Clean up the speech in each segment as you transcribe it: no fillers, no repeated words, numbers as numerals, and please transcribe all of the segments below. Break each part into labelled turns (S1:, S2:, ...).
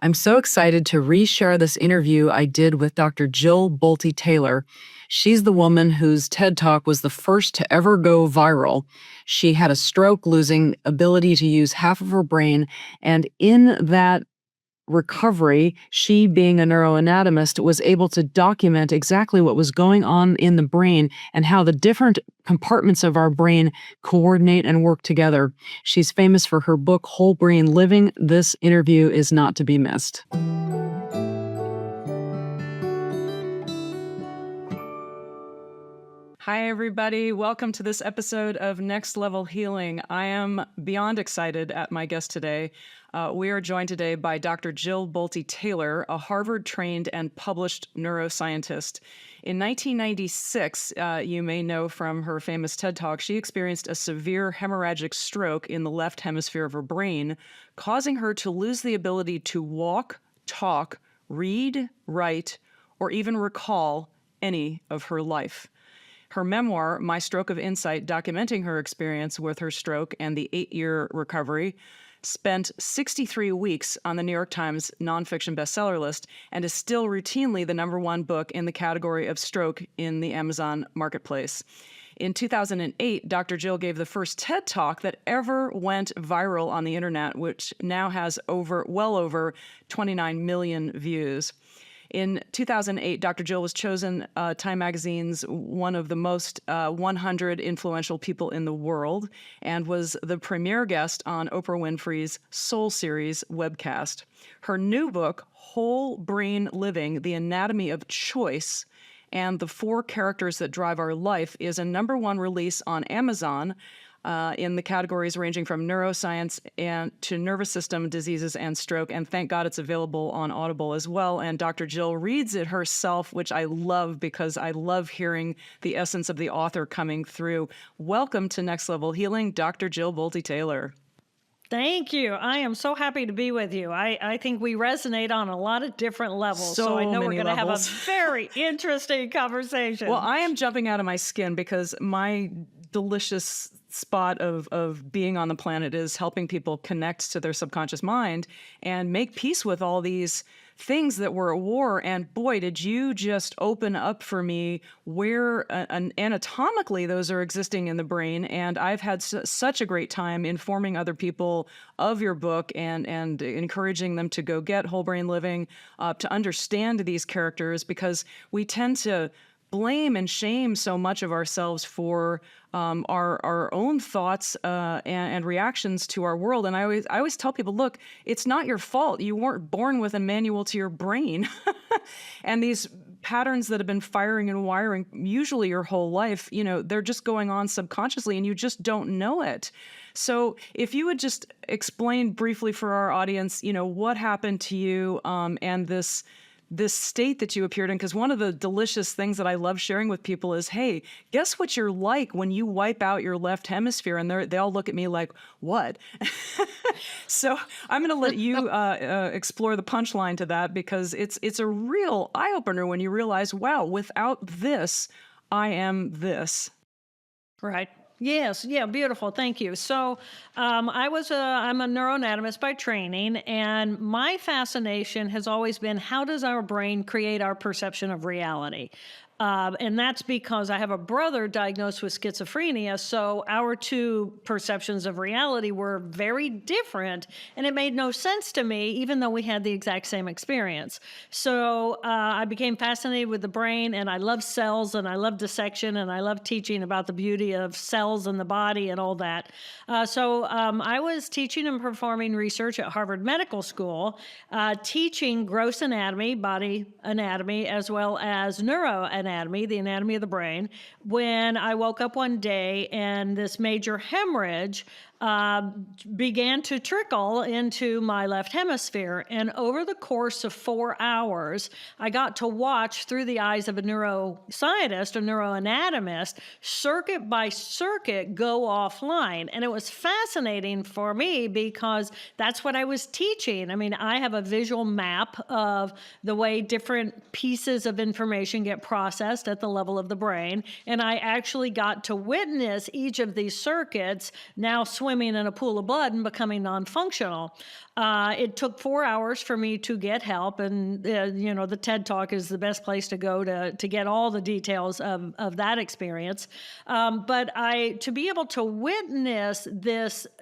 S1: I'm so excited to reshare this interview I did with Dr. Jill Bolte Taylor. She's the woman whose TED Talk was the first to ever go viral. She had a stroke, losing ability to use half of her brain, and in that recovery, she, being a neuroanatomist, was able to document exactly what was going on in the brain and how the different compartments of our brain coordinate and work together. She's famous for her book, Whole Brain Living. This interview is not to be missed. Hi, everybody. Welcome to this episode of Next Level Healing. I am beyond excited at my guest today. We are joined today by Dr. Jill Bolte Taylor, a Harvard-trained and published neuroscientist. In 1996, you may know from her famous TED Talk, she experienced a severe hemorrhagic stroke in the left hemisphere of her brain, causing her to lose the ability to walk, talk, read, write, or even recall any of her life. Her memoir, My Stroke of Insight, documenting her experience with her stroke and the 8-year recovery, spent 63 weeks on the New York Times nonfiction bestseller list and is still routinely the #1 book in the category of stroke in the Amazon marketplace. In 2008, Dr. Jill gave the first TED Talk that ever went viral on the internet, which now has well over 29 million views. In 2008, Dr. Jill was chosen Time Magazine's one of the most 100 influential people in the world and was the premier guest on Oprah Winfrey's Soul Series webcast. Her new book, Whole Brain Living, The Anatomy of Choice, and the 4 characters that drive our life, is a #1 release on Amazon in the categories ranging from neuroscience and to nervous system diseases and stroke. And thank God it's available on Audible as well. And Dr. Jill reads it herself, which I love because I love hearing the essence of the author coming through. Welcome to Next Level Healing, Dr. Jill Bolte Taylor.
S2: Thank you. I am so happy to be with you. I think we resonate on a lot of different levels. So I know we're going to have a very interesting conversation.
S1: Well, I am jumping out of my skin because my delicious spot of being on the planet is helping people connect to their subconscious mind and make peace with all these things that were at war. And boy, did you just open up for me where anatomically those are existing in the brain. And I've had such a great time informing other people of your book and encouraging them to go get Whole Brain Living, to understand these characters, because we tend to blame and shame so much of ourselves for our own thoughts and reactions to our world. And I always tell people, look, it's not your fault. You weren't born with a manual to your brain. And these patterns that have been firing and wiring usually your whole life, they're just going on subconsciously and you just don't know it. So if you would just explain briefly for our audience, what happened to you and this state that you appeared in, because one of the delicious things that I love sharing with people is, hey, guess what you're like when you wipe out your left hemisphere? And they all look at me like, what? So I'm going to let you explore the punchline to that, because it's a real eye-opener when you realize, wow, without this, I am this.
S2: Right. Yes. Yeah. Beautiful. Thank you. So I'm a neuroanatomist by training, and my fascination has always been, how does our brain create our perception of reality? And that's because I have a brother diagnosed with schizophrenia, so our 2 perceptions of reality were very different, and it made no sense to me, even though we had the exact same experience. So I became fascinated with the brain, and I love cells, and I love dissection, and I love teaching about the beauty of cells in the body and all that. So I was teaching and performing research at Harvard Medical School, teaching gross anatomy, body anatomy, as well as neuroanatomy, the anatomy of the brain, when I woke up one day and this major hemorrhage began to trickle into my left hemisphere. And over the course of 4 hours, I got to watch through the eyes of a neuroscientist, a neuroanatomist, circuit by circuit go offline. And it was fascinating for me because that's what I was teaching. I mean, I have a visual map of the way different pieces of information get processed at the level of the brain. And I actually got to witness each of these circuits now swing swimming in a pool of blood and becoming non-functional. It took 4 hours for me to get help, and the TED Talk is the best place to go to get all the details of that experience. But to be able to witness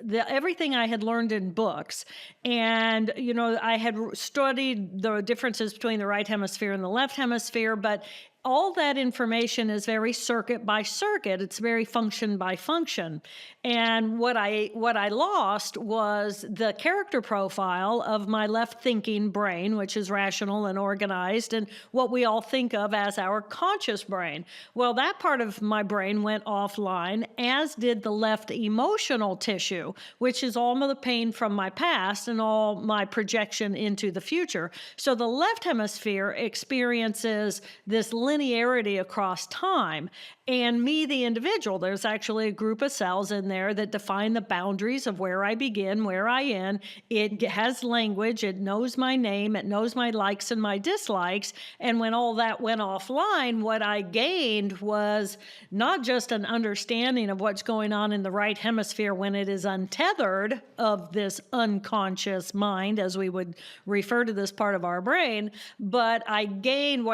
S2: everything I had learned in books, and I had studied the differences between the right hemisphere and the left hemisphere, but all that information is very circuit by circuit. It's very function by function. And what I lost was the character profile of my left thinking brain, which is rational and organized, and what we all think of as our conscious brain. Well, that part of my brain went offline, as did the left emotional tissue, which is all of the pain from my past and all my projection into the future. So the left hemisphere experiences this linearity across time. And me, the individual, there's actually a group of cells in there that define the boundaries of where I begin, where I end. It has language. It knows my name. It knows my likes and my dislikes. And when all that went offline, what I gained was not just an understanding of what's going on in the right hemisphere when it is untethered of this unconscious mind, as we would refer to this part of our brain, but I gained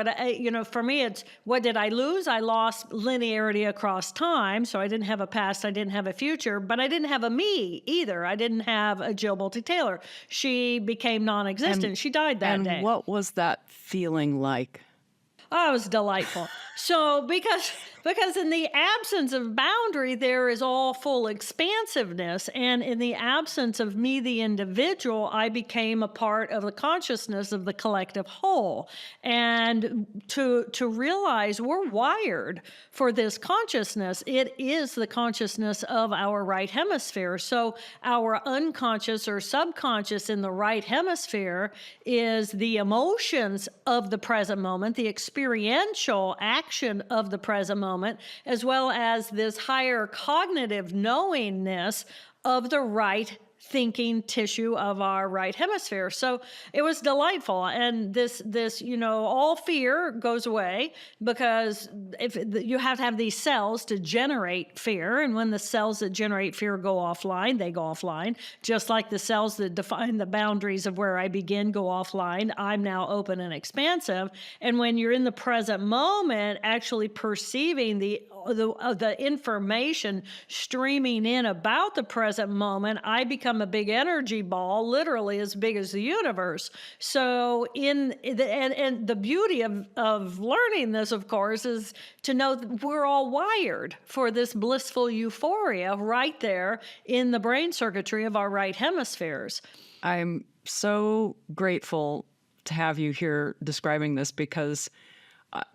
S2: for me, it's what did I lose? I lost linearity across time. So I didn't have a past, I didn't have a future, but I didn't have a me either. I didn't have a Jill Bolte Taylor. She became non-existent. She died that day.
S1: And what was that feeling like?
S2: Oh, it was delightful. So because in the absence of boundary, there is all full expansiveness. And in the absence of me, the individual, I became a part of the consciousness of the collective whole. And to realize we're wired for this consciousness, it is the consciousness of our right hemisphere. So our unconscious or subconscious in the right hemisphere is the emotions of the present moment, the experiential action of the present moment, as well as this higher cognitive knowingness of the right thinking tissue of our right hemisphere. So it was delightful. And this, all fear goes away, because if you have to have these cells to generate fear. And when the cells that generate fear go offline, they go offline, just like the cells that define the boundaries of where I begin go offline. I'm now open and expansive. And when you're in the present moment, actually perceiving the information streaming in about the present moment, I become a big energy ball, literally as big as the universe. So and the beauty of learning this, of course, is to know that we're all wired for this blissful euphoria right there in the brain circuitry of our right hemispheres.
S1: I'm so grateful to have you here describing this, because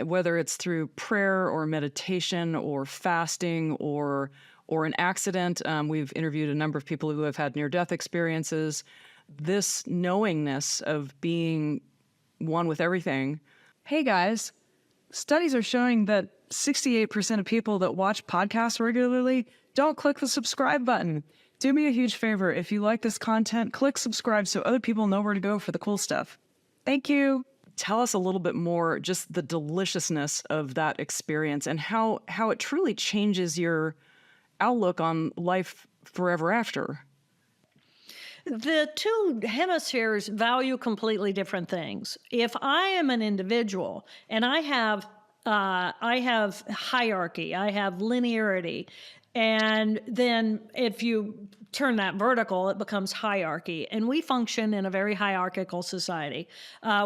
S1: whether it's through prayer or meditation or fasting or an accident, we've interviewed a number of people who have had near-death experiences. This knowingness of being one with everything. Hey guys, studies are showing that 68% of people that watch podcasts regularly don't click the subscribe button. Do me a huge favor. If you like this content, click subscribe so other people know where to go for the cool stuff. Thank you. Tell us a little bit more, just the deliciousness of that experience and how it truly changes your outlook on life forever after.
S2: The two hemispheres value completely different things. If I am an individual and I have hierarchy, I have linearity, and then if you turn that vertical, it becomes hierarchy. And we function in a very hierarchical society.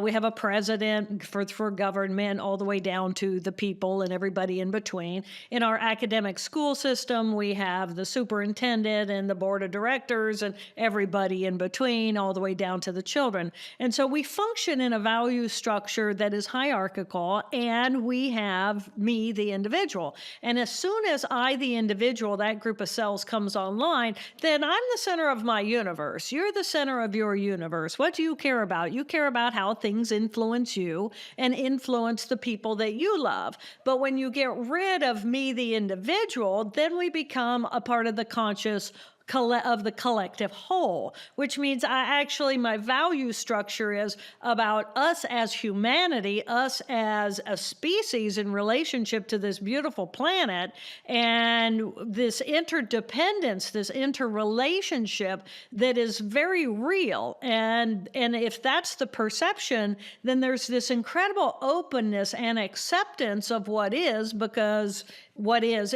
S2: We have a president for government all the way down to the people and everybody in between. In our academic school system, we have the superintendent and the board of directors and everybody in between, all the way down to the children. And so we function in a value structure that is hierarchical, and we have me, the individual. And as soon as I, the individual, that group of cells comes online, then I'm the center of my universe. You're the center of your universe. What do you care about? You care about how things influence you and influence the people that you love. But when you get rid of me, the individual, then we become a part of the conscious of the collective whole, which means my value structure is about us as humanity, us as a species in relationship to this beautiful planet, and this interdependence, this interrelationship that is very real. And if that's the perception, then there's this incredible openness and acceptance of what is, because what is,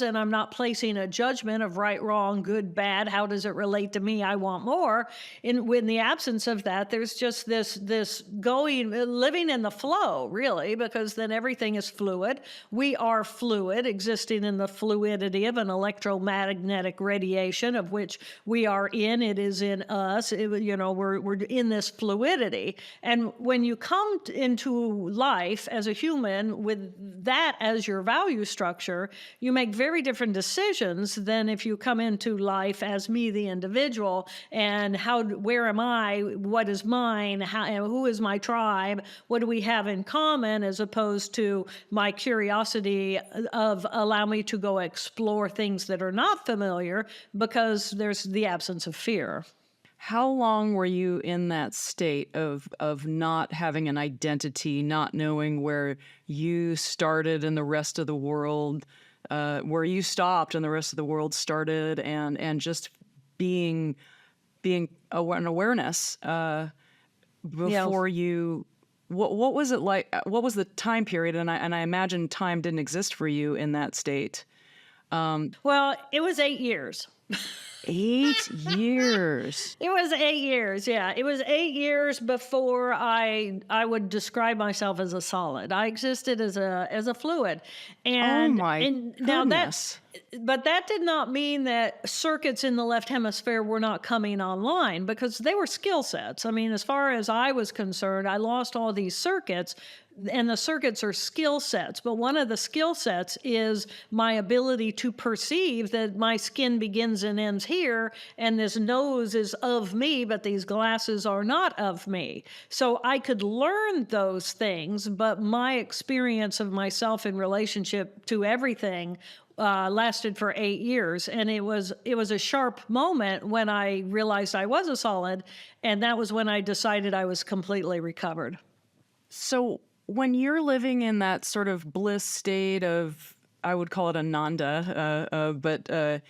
S2: and I'm not placing a judgment of right, wrong, good, bad. How does it relate to me? I want more. In the absence of that, there's just this living in the flow, really, because then everything is fluid. We are fluid, existing in the fluidity of an electromagnetic radiation of which we are in. It is in us. We're in this fluidity. And when you come into life as a human with that as your value structure, you make very different decisions than if you come into life as me, the individual, and where am I, what is mine, who is my tribe, what do we have in common, as opposed to my curiosity of allow me to go explore things that are not familiar, because there's the absence of fear.
S1: How long were you in that state of not having an identity, not knowing where you started and the rest of the world, where you stopped and the rest of the world started, and just being an awareness before you? What was it like? What was the time period? And I imagine time didn't exist for you in that state.
S2: Well, it was 8 years.
S1: 8 years.
S2: It was 8 years, yeah. It was 8 years before I would describe myself as a solid. I existed as a fluid. And,
S1: Oh my
S2: and now
S1: goodness.
S2: but that did not mean that circuits in the left hemisphere were not coming online, because they were skill sets. I mean, as far as I was concerned, I lost all these circuits, and the circuits are skill sets. But one of the skill sets is my ability to perceive that my skin begins and ends here, and this nose is of me, but these glasses are not of me. So I could learn those things, but my experience of myself in relationship to everything lasted for 8 years. And it was a sharp moment when I realized I was a solid, and that was when I decided I was completely recovered.
S1: So when you're living in that sort of bliss state of, I would call it ananda, but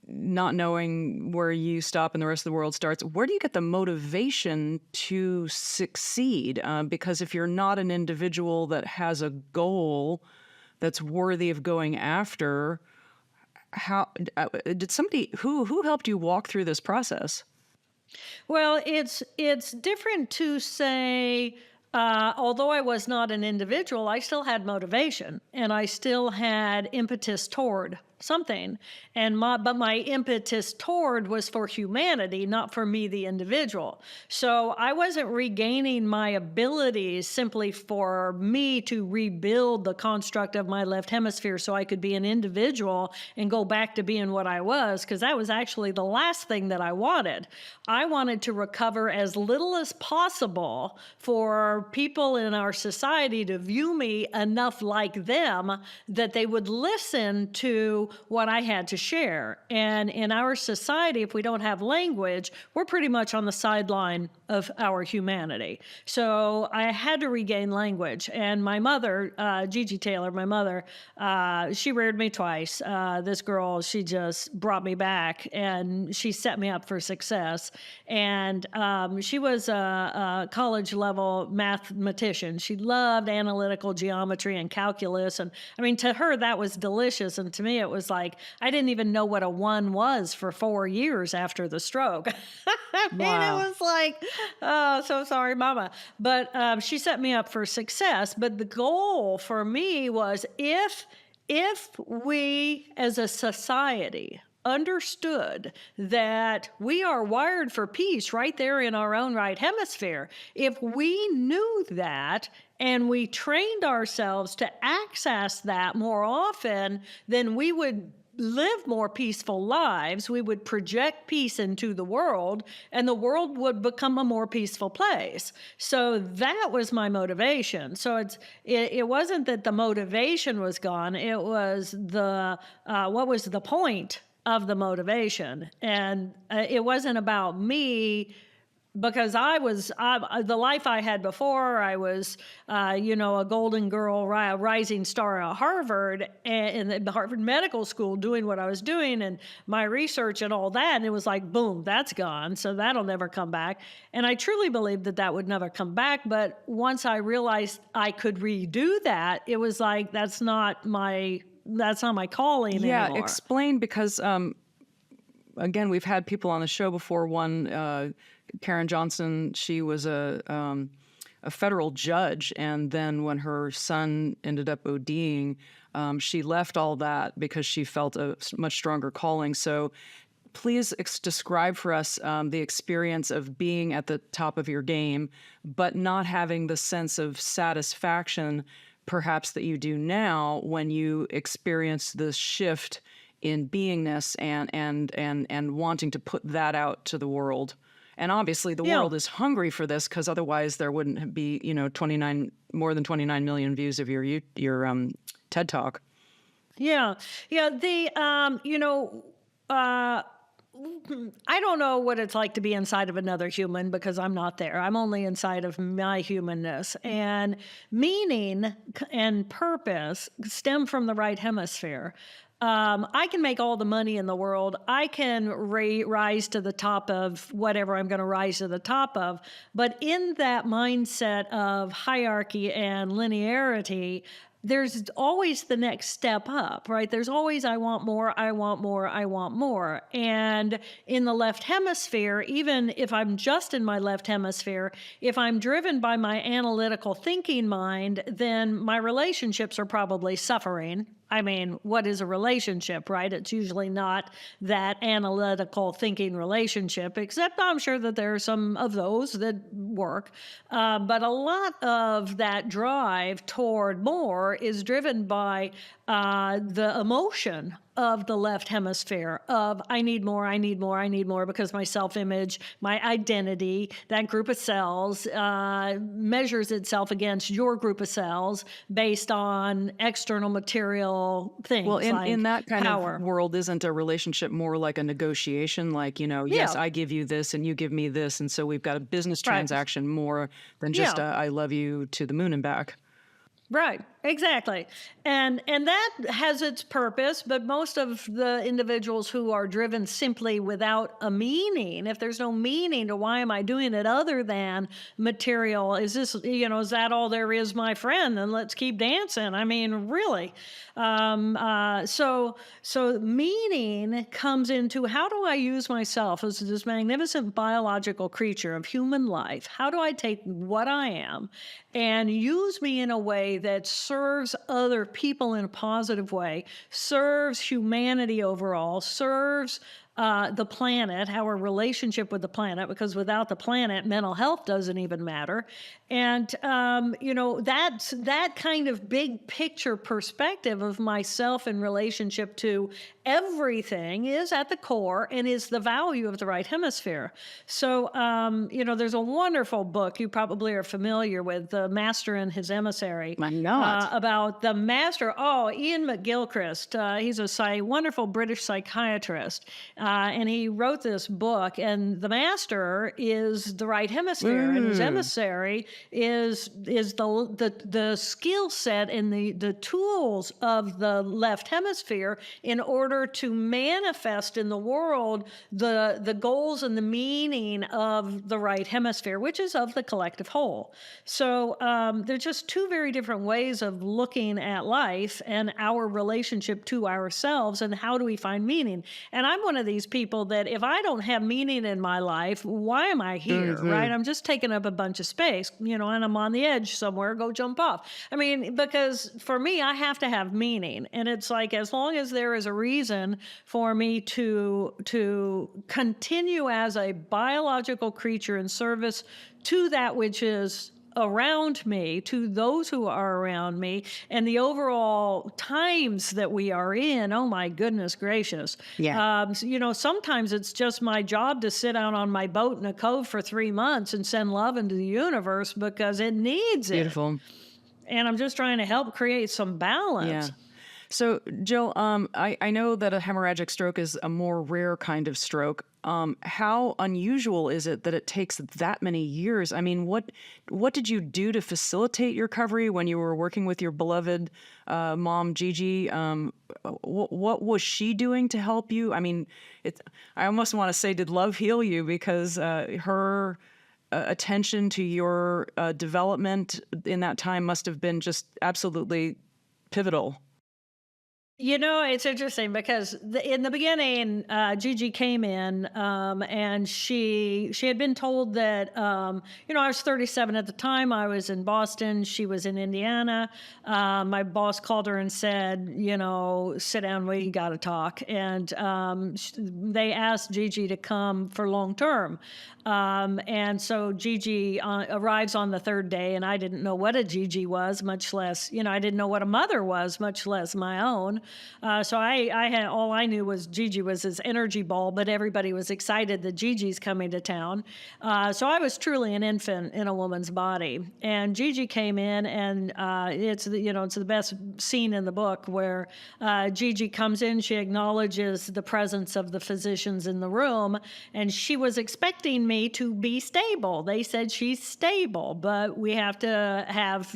S1: not knowing where you stop and the rest of the world starts, where do you get the motivation to succeed? Because if you're not an individual that has a goal that's worthy of going after, how did somebody who helped you walk through this process?
S2: Well, it's different to say, although I was not an individual, I still had motivation, and I still had impetus toward something. But my impetus toward was for humanity, not for me, the individual. So I wasn't regaining my abilities simply for me to rebuild the construct of my left hemisphere so I could be an individual and go back to being what I was, because that was actually the last thing that I wanted. I wanted to recover as little as possible for people in our society to view me enough like them that they would listen to what I had to share. And in our society, if we don't have language, we're pretty much on the sideline of our humanity. So I had to regain language. And my mother, Gigi Taylor, my mother, she reared me twice. This girl, she just brought me back, and she set me up for success. And she was a college level mathematician. She loved analytical geometry and calculus. And I mean, to her, that was delicious. And to me, it was like, I didn't even know what a 1 was for 4 years after the stroke. I mean,
S1: Wow.
S2: it was like, oh, so sorry, mama. But she set me up for success. But the goal for me was, if we as a society understood that we are wired for peace right there in our own right hemisphere, if we knew that and we trained ourselves to access that more often, then we would live more peaceful lives. We would project peace into the world, and the world would become a more peaceful place. So that was my motivation. So it wasn't that the motivation was gone. It was what was the point? of the motivation. And it wasn't about me, because the life I had before. I was, a golden girl, rising star at Harvard, and in the Harvard Medical School, doing what I was doing and my research and all that. And it was like, boom, that's gone. So that'll never come back. And I truly believed that that would never come back. But once I realized I could redo that, it was like, that's not my calling
S1: Yeah,
S2: anymore.
S1: explain, because again, we've had people on the show before. One, Karen Johnson, she was a federal judge, and then when her son ended up ODing, she left all that because she felt a much stronger calling. So please describe for us the experience of being at the top of your game, but not having the sense of satisfaction perhaps that you do now when you experience this shift in beingness and wanting to put that out to the world. And obviously the world is hungry for this, because otherwise there wouldn't be, more than 29 million views of your TED Talk.
S2: Yeah. Yeah. I don't know what it's like to be inside of another human, because I'm not there. I'm only inside of my humanness. And meaning and purpose stem from the right hemisphere. I can make all the money in the world. I can rise to the top of whatever I'm going to rise to the top of. But in that mindset of hierarchy and linearity, there's always the next step up, right? There's always, I want more, I want more, I want more. And in the left hemisphere, even if I'm just in my left hemisphere, if I'm driven by my analytical thinking mind, then my relationships are probably suffering. I mean, what is a relationship, right? It's usually not that analytical thinking relationship, except I'm sure that there are some of those that work. But a lot of that drive toward more is driven by the emotion of the left hemisphere of I need more, I need more, I need more, because my self-image, my identity, that group of cells measures itself against your group of cells based on external material things.
S1: Well, in,
S2: like
S1: in that kind
S2: power.
S1: of world, isn't a relationship more like a negotiation? Like, yes,
S2: Yeah.
S1: I give you this and you give me this. And so we've got a business
S2: Right.
S1: transaction more than just
S2: Yeah.
S1: I love you to the moon and back.
S2: Right, exactly. And that has its purpose, but most of the individuals who are driven simply without a meaning, if there's no meaning to why am I doing it other than material, is that all there is, my friend? Then let's keep dancing. I mean, really. So meaning comes into, how do I use myself as this magnificent biological creature of human life? How do I take what I am and use me in a way that serves other people in a positive way, serves humanity overall, serves the planet, our relationship with the planet, because without the planet, mental health doesn't even matter. And, that's that kind of big picture perspective of myself in relationship to everything is at the core and is the value of the right hemisphere. So, there's a wonderful book you probably are familiar with, The Master and His Emissary.
S1: I'm not.
S2: About the master. Oh, Ian McGilchrist. He's a wonderful British psychiatrist. And he wrote this book, and the master is the right hemisphere, and his emissary is the skill set and the tools of the left hemisphere in order to manifest in the world the goals and the meaning of the right hemisphere, which is of the collective whole. So they're just two very different ways of looking at life and our relationship to ourselves, and how do we find meaning. And I'm one of these people that if I don't have meaning in my life, why am I here, right? I'm just taking up a bunch of space, and I'm on the edge somewhere, go jump off. I mean, because for me, I have to have meaning. And it's like, as long as there is a reason for me to continue as a biological creature in service to that which is around me, to those who are around me, and the overall times that we are in, oh my goodness gracious.
S1: Yeah.
S2: Sometimes it's just my job to sit out on my boat in a cove for 3 months and send love into the universe because it needs it.
S1: Beautiful.
S2: And I'm just trying to help create some balance.
S1: Yeah. So, Jill, I know that a hemorrhagic stroke is a more rare kind of stroke. How unusual is it that it takes that many years? I mean, what did you do to facilitate your recovery when you were working with your beloved mom, Gigi? What was she doing to help you? I mean, I almost want to say, did love heal you? Because her attention to your development in that time must have been just absolutely pivotal.
S2: It's interesting because in the beginning, Gigi came in, and she had been told that, I was 37 at the time. I was in Boston. She was in Indiana. My boss called her and said, sit down, we got to talk. And they asked Gigi to come for long term. And so Gigi arrives on the third day, and I didn't know what a Gigi was, much less, I didn't know what a mother was, much less my own. So I had, all I knew was Gigi was his energy ball, but everybody was excited that Gigi's coming to town. So I was truly an infant in a woman's body. And Gigi came in, and it's the best scene in the book where Gigi comes in, she acknowledges the presence of the physicians in the room, and she was expecting me to be stable. They said she's stable, but we have to have,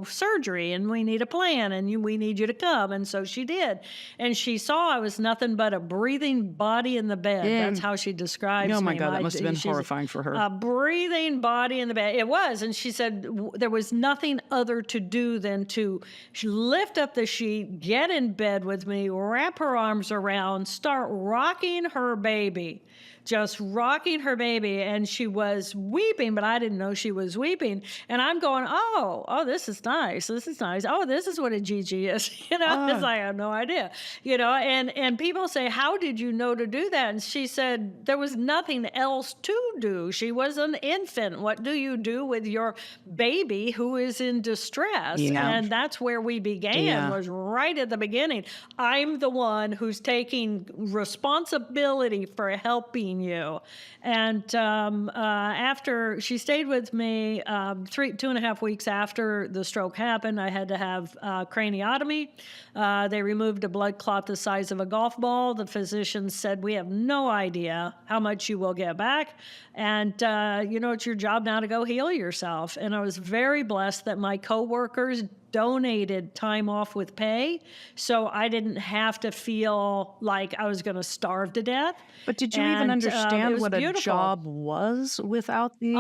S2: surgery, and we need a plan, and we need you to come. And so she did. And she saw I was nothing but a breathing body in the bed.
S1: Yeah.
S2: That's how she describes me.
S1: Oh my God, that must have been horrifying for her.
S2: A breathing body in the bed. It was. And she said there was nothing other to do than to lift up the sheet, get in bed with me, wrap her arms around, start rocking her baby. Just rocking her baby, and she was weeping, but I didn't know she was weeping. And I'm going, oh, this is nice. This is nice. Oh, this is what a Gigi is. It's like, I have no idea. And people say, how did you know to do that? And she said, there was nothing else to do. She was an infant. What do you do with your baby who is in distress?
S1: Yeah.
S2: And that's where we began, was right at the beginning. I'm the one who's taking responsibility for helping you. And after she stayed with me, 2.5 weeks after the stroke happened, I had to have craniotomy. They removed a blood clot the size of a golf ball. The physicians said, we have no idea how much you will get back. And, it's your job now to go heal yourself. And I was very blessed that my coworkers donated time off with pay, so I didn't have to feel like I was going to starve to death.
S1: But did you even understand what a job was without the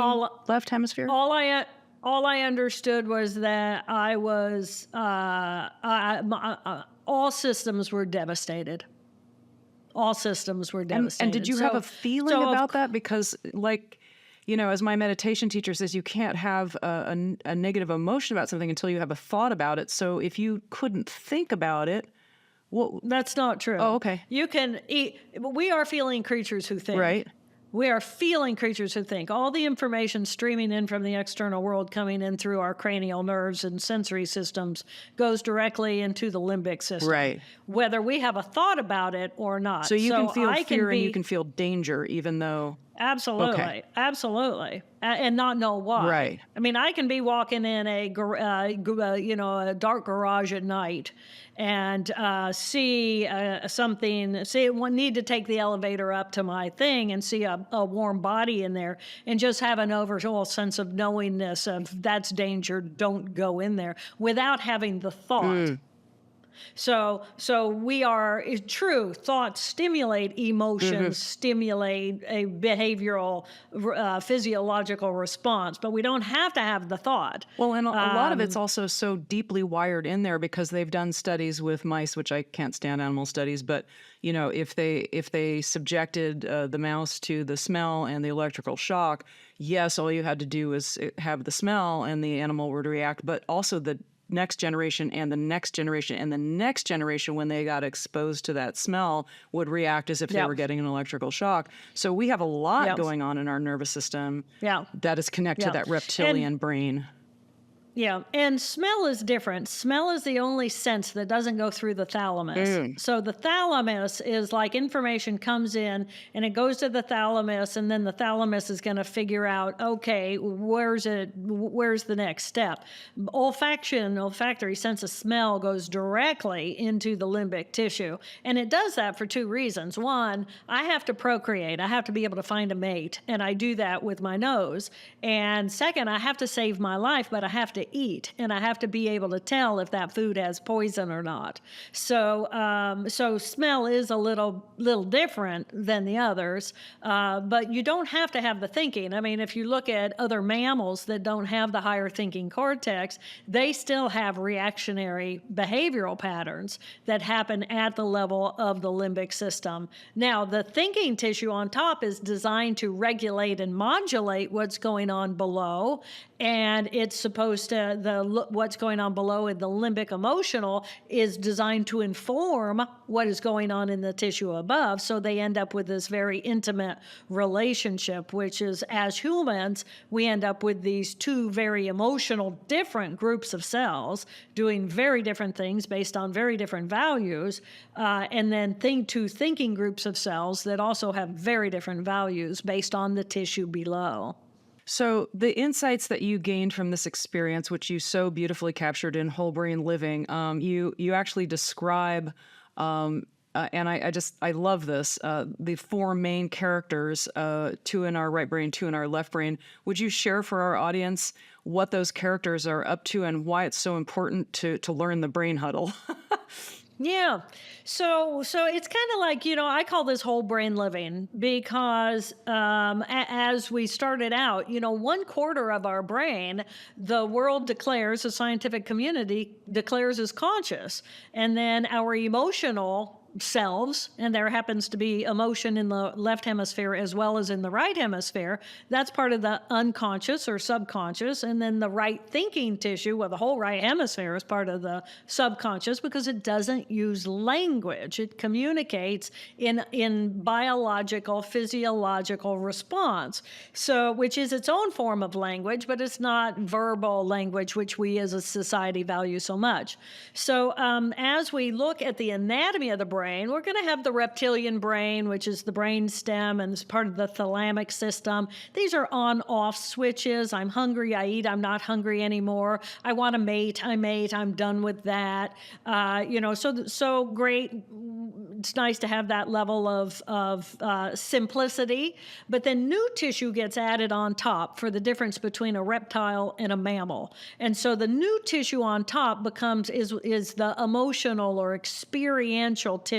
S1: left hemisphere?
S2: All I understood was that I was all systems were devastated. All systems were devastated.
S1: And did you have a feeling about that? Because, as my meditation teacher says, you can't have a negative emotion about something until you have a thought about it. So if you couldn't think about it,
S2: that's not true.
S1: Oh, okay.
S2: You can eat. We are feeling creatures who think.
S1: Right.
S2: We are feeling creatures who think. All the information streaming in from the external world coming in through our cranial nerves and sensory systems goes directly into the limbic system.
S1: Right.
S2: Whether we have a thought about it or not.
S1: So you can feel fear and you can feel danger even though...
S2: Absolutely.
S1: Okay.
S2: Absolutely. And not know why.
S1: Right.
S2: I mean, I can be walking in a dark garage at night and see something, need to take the elevator up to my thing and see a warm body in there and just have an overall sense of knowingness of that's danger, don't go in there, without having the thought. So we are, it's true, thoughts stimulate emotions, stimulate a behavioral, physiological response, but we don't have to have the thought.
S1: Well, and a lot of it's also so deeply wired in there because they've done studies with mice, which I can't stand animal studies, but if they subjected the mouse to the smell and the electrical shock, yes, all you had to do was have the smell and the animal would react, but also the next generation and the next generation and the next generation, when they got exposed to that smell, would react as if they were getting an electrical shock. So we have a lot going on in our nervous system that is connected to that reptilian brain.
S2: Yeah, and smell is different. Smell is the only sense that doesn't go through the thalamus.
S1: Mm.
S2: So the thalamus is like information comes in and it goes to the thalamus, and then the thalamus is going to figure out, okay, where's the next step? Olfactory sense of smell goes directly into the limbic tissue. And it does that for two reasons. One, I have to procreate. I have to be able to find a mate, and I do that with my nose. And second, I have to save my life, but I have to eat, and I have to be able to tell if that food has poison or not. So smell is a little different than the others, but you don't have to have the thinking. I mean, if you look at other mammals that don't have the higher thinking cortex, they still have reactionary behavioral patterns that happen at the level of the limbic system. Now, the thinking tissue on top is designed to regulate and modulate what's going on below, and it's supposed to what's going on below in the limbic emotional is designed to inform what is going on in the tissue above. So they end up with this very intimate relationship, which is, as humans, we end up with these two very emotional different groups of cells doing very different things based on very different values, and then two thinking groups of cells that also have very different values based on the tissue below.
S1: So the insights that you gained from this experience, which you so beautifully captured in Whole Brain Living, you actually describe, and I love this, the four main characters, two in our right brain, two in our left brain. Would you share for our audience what those characters are up to and why it's so important to learn the brain huddle?
S2: Yeah. So it's kind of like, I call this whole brain living because as we started out, 1/4 of our brain, the world declares, the scientific community declares as conscious. And then our emotional selves, and there happens to be emotion in the left hemisphere as well as in the right hemisphere. That's part of the unconscious or subconscious. And then the right thinking tissue, well, the whole right hemisphere is part of the subconscious because it doesn't use language. It communicates in biological, physiological response. So, which is its own form of language, but it's not verbal language, which we as a society value so much. So as we look at the anatomy of the brain, we're going to have the reptilian brain, which is the brain stem and is part of the thalamic system. These are on-off switches. I'm hungry, I eat. I'm not hungry anymore. I want a mate, I mate. I'm done with that. So great. It's nice to have that level of simplicity. But then new tissue gets added on top for the difference between a reptile and a mammal. And so the new tissue on top is the emotional or experiential tissue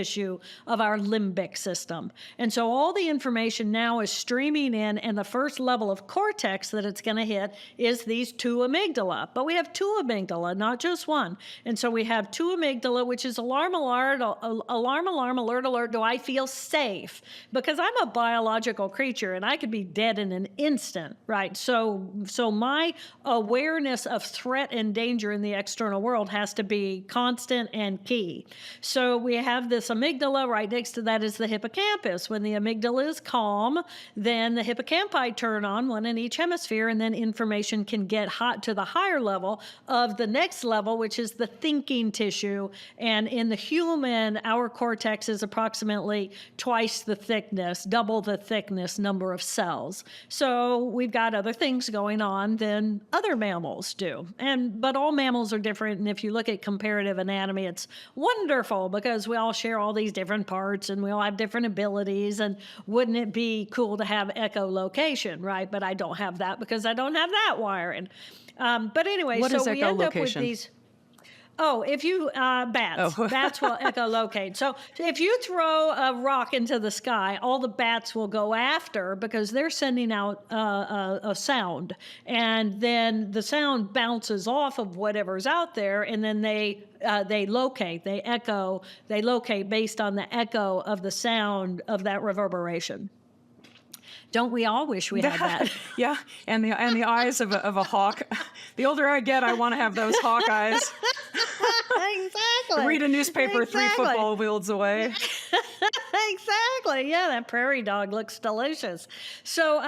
S2: of our limbic system. And so all the information now is streaming in, and the first level of cortex that it's going to hit is these two amygdala. But we have two amygdala, not just one. And so we have two amygdala, which is alarm, alert, alarm, alert, alert. Do I feel safe? Because I'm a biological creature and I could be dead in an instant, right? So my awareness of threat and danger in the external world has to be constant and key. So we have this amygdala. Right next to that is the hippocampus. When the amygdala is calm, then the hippocampi turn on, one in each hemisphere, and then information can get hot to the higher level of the next level, which is the thinking tissue. And in the human, our cortex is approximately twice the thickness, double the thickness number of cells. So we've got other things going on than other mammals do. But all mammals are different. And if you look at comparative anatomy, it's wonderful because we all share all these different parts and we all have different abilities. And wouldn't it be cool to have echolocation, right? But I don't have that because I don't have that wiring. But anyway,
S1: What
S2: so
S1: is
S2: we end up with
S1: echolocation?
S2: these. Oh, if you, bats.
S1: Oh.
S2: Bats will echolocate. So if you throw a rock into the sky, all the bats will go after because they're sending out a sound. And then the sound bounces off of whatever's out there, and then they locate, they locate based on the echo of the sound of that reverberation. Don't we all wish we had that?
S1: Yeah, and the eyes of a hawk. The older I get, I want to have those hawk eyes.
S2: Exactly.
S1: Read a newspaper 3
S2: Exactly.
S1: football fields away.
S2: Exactly. Yeah, that prairie dog looks delicious. So,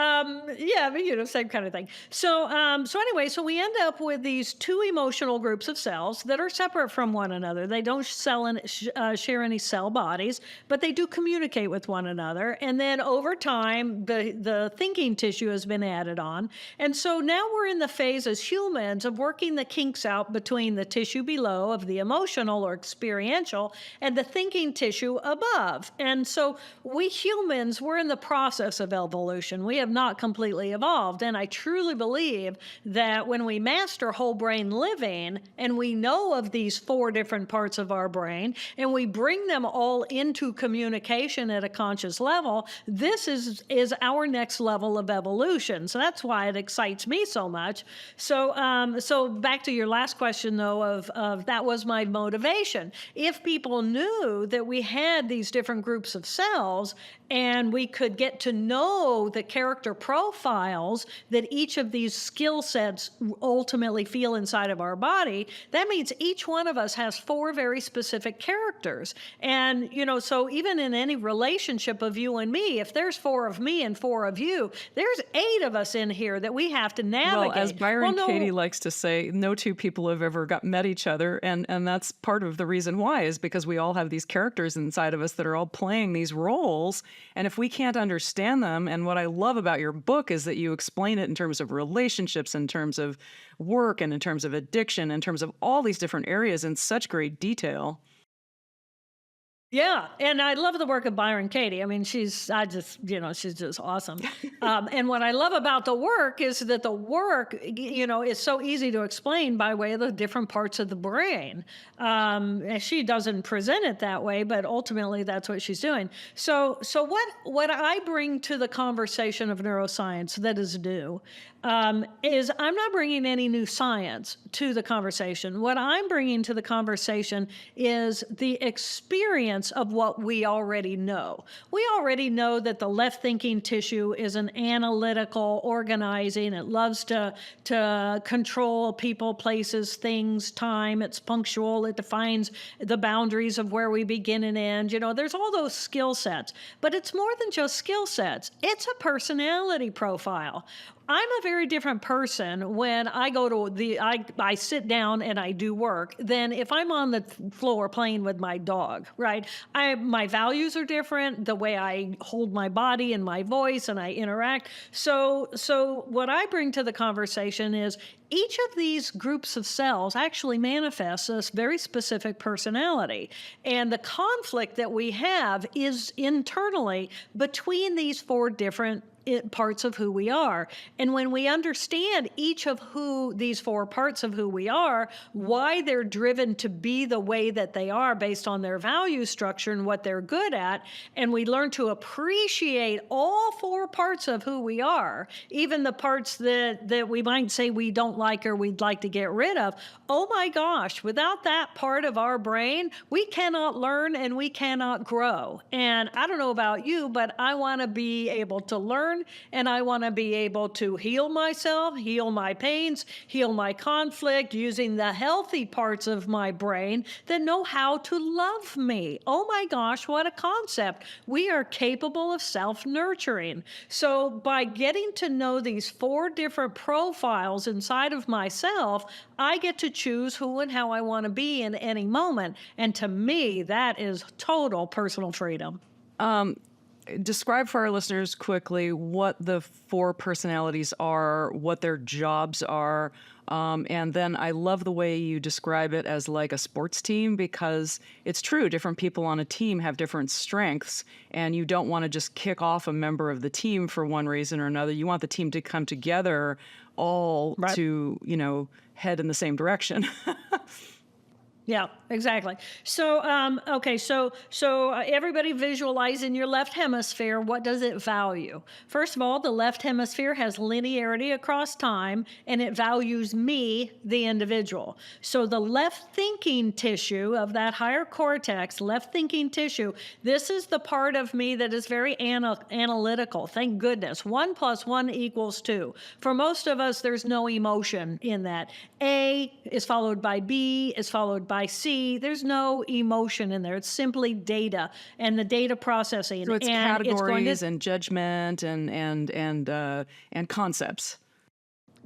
S2: yeah, I mean, same kind of thing. So anyway, so we end up with these two emotional groups of cells that are separate from one another. They don't share any cell bodies, but they do communicate with one another. And then over time, the thinking tissue has been added on. And so now we're in the phase as humans of working the kinks out between the tissue below of the emotional or experiential and the thinking tissue above. And so we humans, we're in the process of evolution. We have not completely evolved. And I truly believe that when we master whole brain living and we know of these four different parts of our brain and we bring them all into communication at a conscious level, this is our next level of evolution. So that's why it excites me so much. So back to your last question though, of that was my motivation. If people knew that we had these different groups of cells and we could get to know the character profiles that each of these skill sets ultimately feel inside of our body, that means each one of us has four very specific characters. And, so even in any relationship of you and me, if there's four of me and four of you, there's eight of us in here that we have to navigate.
S1: Well, as Byron
S2: no,
S1: Katie likes to say, no two people have ever met each other. And that's part of the reason why, is because we all have these characters inside of us that are all playing these roles. And if we can't understand them, and what I love about your book is that you explain it in terms of relationships, in terms of work, and in terms of addiction, in terms of all these different areas in such great detail.
S2: Yeah, and I love the work of Byron Katie. I mean, she's just awesome. And what I love about the work is that the work, is so easy to explain by way of the different parts of the brain. And she doesn't present it that way, but ultimately that's what she's doing. So what I bring to the conversation of neuroscience that is new is I'm not bringing any new science to the conversation. What I'm bringing to the conversation is the experience of what we already know. We already know that the left thinking tissue is an analytical, organizing. It loves to control people, places, things, time. It's punctual. It defines the boundaries of where we begin and end. There's all those skill sets, but it's more than just skill sets. It's a personality profile. I'm a very different person when I go to I sit down and I do work than if I'm on the floor playing with my dog, right? My values are different, the way I hold my body and my voice and I interact. So what I bring to the conversation is each of these groups of cells actually manifests a very specific personality. And the conflict that we have is internally between these four different parts of who we are. And when we understand each of these four parts of who we are, why they're driven to be the way that they are based on their value structure and what they're good at, and we learn to appreciate all four parts of who we are, even the parts that we might say we don't like or we'd like to get rid of, oh my gosh, without that part of our brain, we cannot learn and we cannot grow. And I don't know about you, but I want to be able to learn and I want to be able to heal myself, heal my pains, heal my conflict using the healthy parts of my brain that know how to love me. Oh my gosh, what a concept. We are capable of self-nurturing. So by getting to know these four different profiles inside of myself, I get to choose who and how I want to be in any moment. And to me, that is total personal freedom.
S1: Describe for our listeners quickly what the four personalities are, what their jobs are. And then I love the way you describe it as like a sports team, because it's true. Different people on a team have different strengths, and you don't want to just kick off a member of the team for one reason or another. You want the team to come together all
S2: Right.
S1: to, head in the same direction.
S2: Yeah, exactly. So everybody visualize in your left hemisphere, what does it value? First of all, the left hemisphere has linearity across time, and it values me, the individual. So the left thinking tissue of that higher cortex, left thinking tissue, this is the part of me that is very analytical. Thank goodness. 1 + 1 = 2. For most of us, there's no emotion in that. A is followed by B, is followed by I see. There's no emotion in there. It's simply data and the data processing.
S1: So it's
S2: And it's going to
S1: categories and judgment and concepts.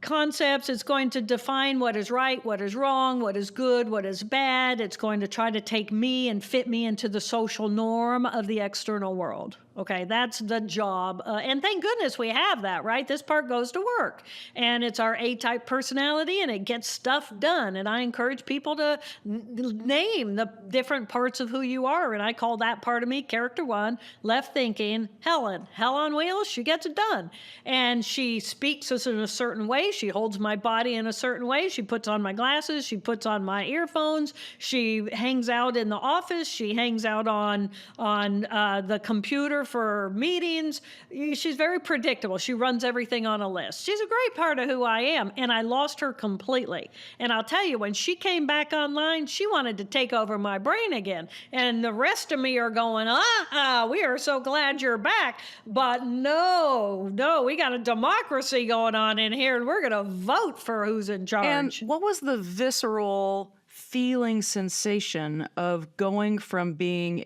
S2: concepts. It's going to define what is right, what is wrong, what is good, what is bad. It's going to try to take me and fit me into the social norm of the external world. Okay, that's the job. And thank goodness we have that, right? This part goes to work. And it's our A-type personality, and it gets stuff done. And I encourage people to name the different parts of who you are. And I call that part of me, character one, left thinking, Helen. Hell on wheels, she gets it done. And she speaks us in a certain way. She holds my body in a certain way. She puts on my glasses. She puts on my earphones. She hangs out in the office. She hangs out on the computer for meetings. She's very predictable. She runs everything on a list. She's a great part of who I am, and I lost her completely. And I'll tell you, when she came back online, she wanted to take over my brain again. And the rest of me are going, we are so glad you're back. But no, we got a democracy going on in here, and we're going to vote for who's in charge.
S1: And what was the visceral feeling sensation of going from being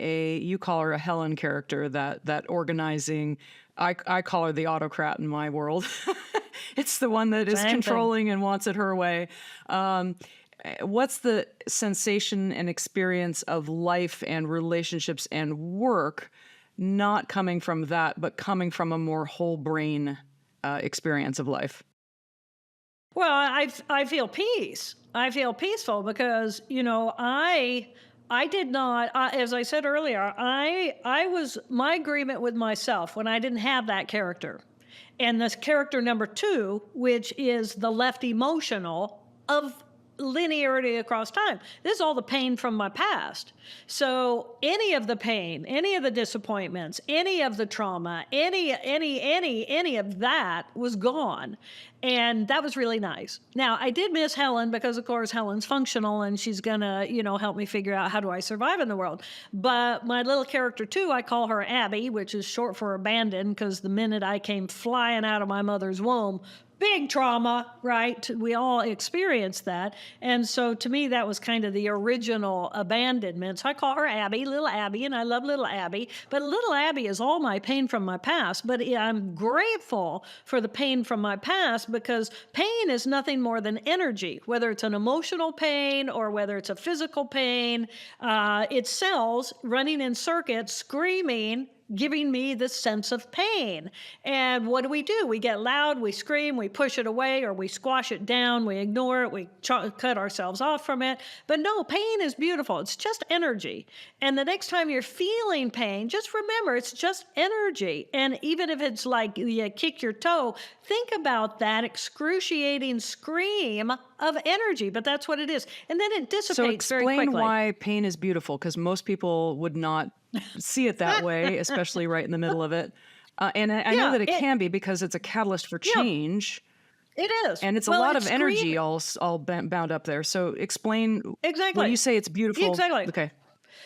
S1: you call her a Helen character, that organizing, I call her the autocrat in my world. It's the one that is
S2: Same
S1: controlling and wants it her way. What's the sensation and experience of life and relationships and work not coming from that, but coming from a more whole brain experience of life?
S2: Well, I feel peace. I feel peaceful because, I did not, as I said earlier, I was, my agreement with myself when I didn't have that character. And this character number two, which is the left emotional of linearity across time. This is all the pain from my past. So any of the pain, any of the disappointments, any of the trauma, any of that was gone. And that was really nice. Now, I did miss Helen because, of course, Helen's functional and she's going to, help me figure out how do I survive in the world. But my little character, too, I call her Abby, which is short for abandoned, because the minute I came flying out of my mother's womb, big trauma, right? We all experienced that. And so to me, that was kind of the original abandonment. So I call her Abby, little Abby, and I love little Abby. But little Abby is all my pain from my past. But I'm grateful for the pain from my past because pain is nothing more than energy, whether it's an emotional pain or whether it's a physical pain. It's cells running in circuits, screaming, giving me this sense of pain. And what do? We get loud, we scream, we push it away, or we squash it down, we ignore it, we cut ourselves off from it. But no, pain is beautiful. It's just energy. And the next time you're feeling pain, just remember it's just energy. And even if it's like you kick your toe, think about that excruciating scream of energy, but that's what it is. And then it dissipates very quickly.
S1: So explain why pain is beautiful, because most people would not see it that way, especially right in the middle of it. And I know that it can be because it's a catalyst for change.
S2: It is.
S1: And it's a lot of energy all bound up there. So explain
S2: exactly
S1: when you say it's beautiful.
S2: Exactly.
S1: Okay.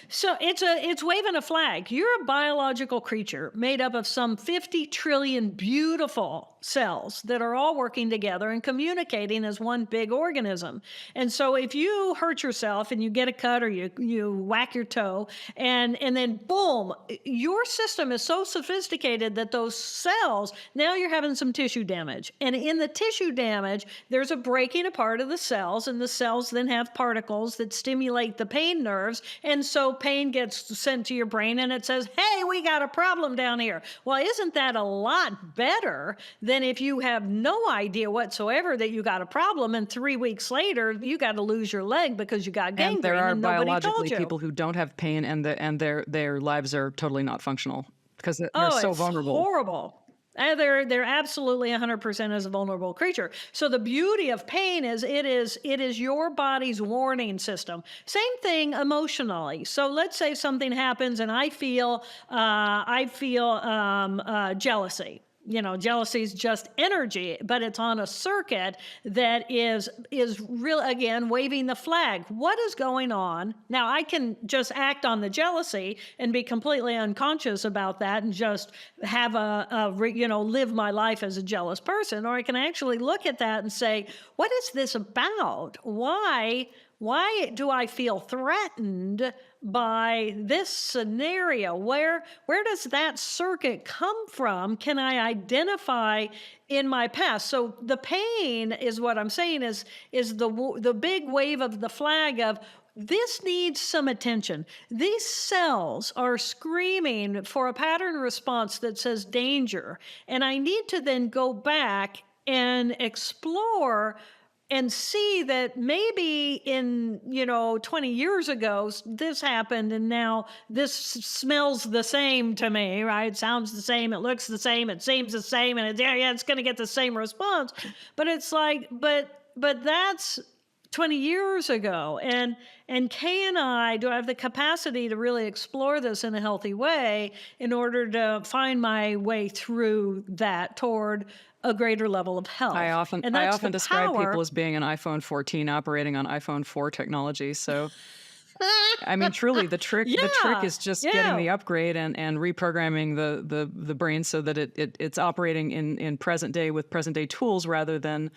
S2: So it's waving a flag. You're a biological creature made up of some 50 trillion beautiful cells that are all working together and communicating as one big organism. And so if you hurt yourself and you get a cut or you whack your toe and then boom, your system is so sophisticated that those cells, now you're having some tissue damage. And in the tissue damage, there's a breaking apart of the cells, and the cells then have particles that stimulate the pain nerves. And so pain gets sent to your brain and it says, hey, we got a problem down here. Well, isn't that a lot better than if you have no idea whatsoever that you got a problem and 3 weeks later you got to lose your leg because you got gangrene
S1: and there are
S2: nobody
S1: biologically
S2: told you.
S1: people who don't have pain and their lives are totally not functional because they're so
S2: it's
S1: vulnerable.
S2: Horrible. They're absolutely 100% as a vulnerable creature. So the beauty of pain is it is your body's warning system. Same thing emotionally. So let's say something happens and I feel jealousy. Jealousy is just energy, but it's on a circuit that is real, again, waving the flag. What is going on? Now, I can just act on the jealousy and be completely unconscious about that and just have live my life as a jealous person. Or I can actually look at that and say, what is this about? Why why do I feel threatened by this scenario? Where does that circuit come from? Can I identify in my past? So the pain is what I'm saying is the big wave of the flag of this needs some attention. These cells are screaming for a pattern response that says danger. And I need to then go back and explore and see that maybe in 20 years ago this happened, and now this smells the same to me, right? It sounds the same, it looks the same, it seems the same, and it's going to get the same response. But it's like, but that's 20 years ago. And do I have the capacity to really explore this in a healthy way in order to find my way through that toward a greater level of health?
S1: I often
S2: And
S1: I
S2: that's
S1: often
S2: the
S1: describe
S2: power.
S1: people as being an iPhone 14 operating on iPhone 4 technology. So I mean, truly, the trick
S2: Yeah,
S1: is just getting
S2: yeah,
S1: the upgrade and reprogramming the brain so that it's operating in present day with present day tools rather than.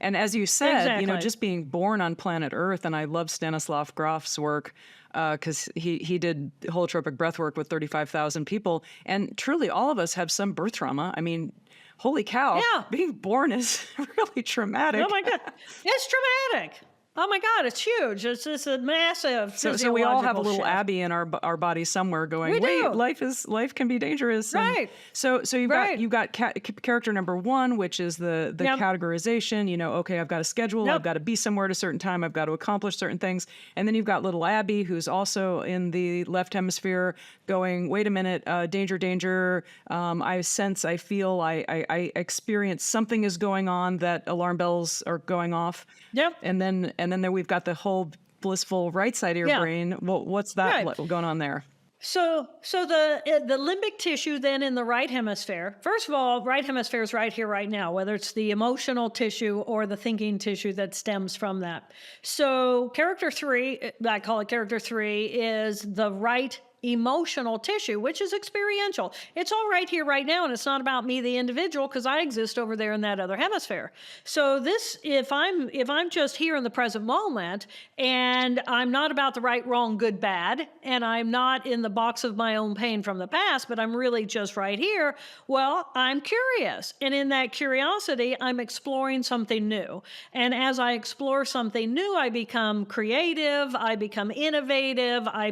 S1: And as you said,
S2: exactly.
S1: just being born on planet Earth, and I love Stanislav Grof's work because he did holotropic breath work with 35,000 people, and truly, all of us have some birth trauma. I mean, holy cow,
S2: Yeah.
S1: being born is really traumatic.
S2: Oh my God. It's traumatic. Oh my God, it's huge. It's a massive
S1: So we all have a
S2: physiological
S1: little
S2: shift.
S1: Abby in our body somewhere going,
S2: We
S1: wait,
S2: do.
S1: life can be dangerous. And
S2: Right.
S1: so
S2: Right.
S1: you've got character number one, which is the
S2: Yep.
S1: categorization. Okay, I've got a schedule. I've
S2: Yep.
S1: got to be somewhere at a certain time. I've got to accomplish certain things. And then you've got little Abby, who's also in the left hemisphere, going, wait a minute, danger, danger. I sense, I feel, I experience something is going on. That alarm bells are going off.
S2: Yep.
S1: And then there we've got the whole blissful right side of your
S2: Yeah.
S1: brain. Well, what's that
S2: Right.
S1: going on there?
S2: So the limbic tissue then in the right hemisphere. First of all, right hemisphere is right here, right now, whether it's the emotional tissue or the thinking tissue that stems from that. So character 3, I call it character 3, is the right emotional tissue, which is experiential. It's all right here, right now, and it's not about me, the individual, because I exist over there in that other hemisphere. So this, if I'm just here in the present moment, and I'm not about the right, wrong, good, bad, and I'm not in the box of my own pain from the past, but I'm really just right here, well, I'm curious. And in that curiosity, I'm exploring something new. And as I explore something new, I become creative, I become innovative, I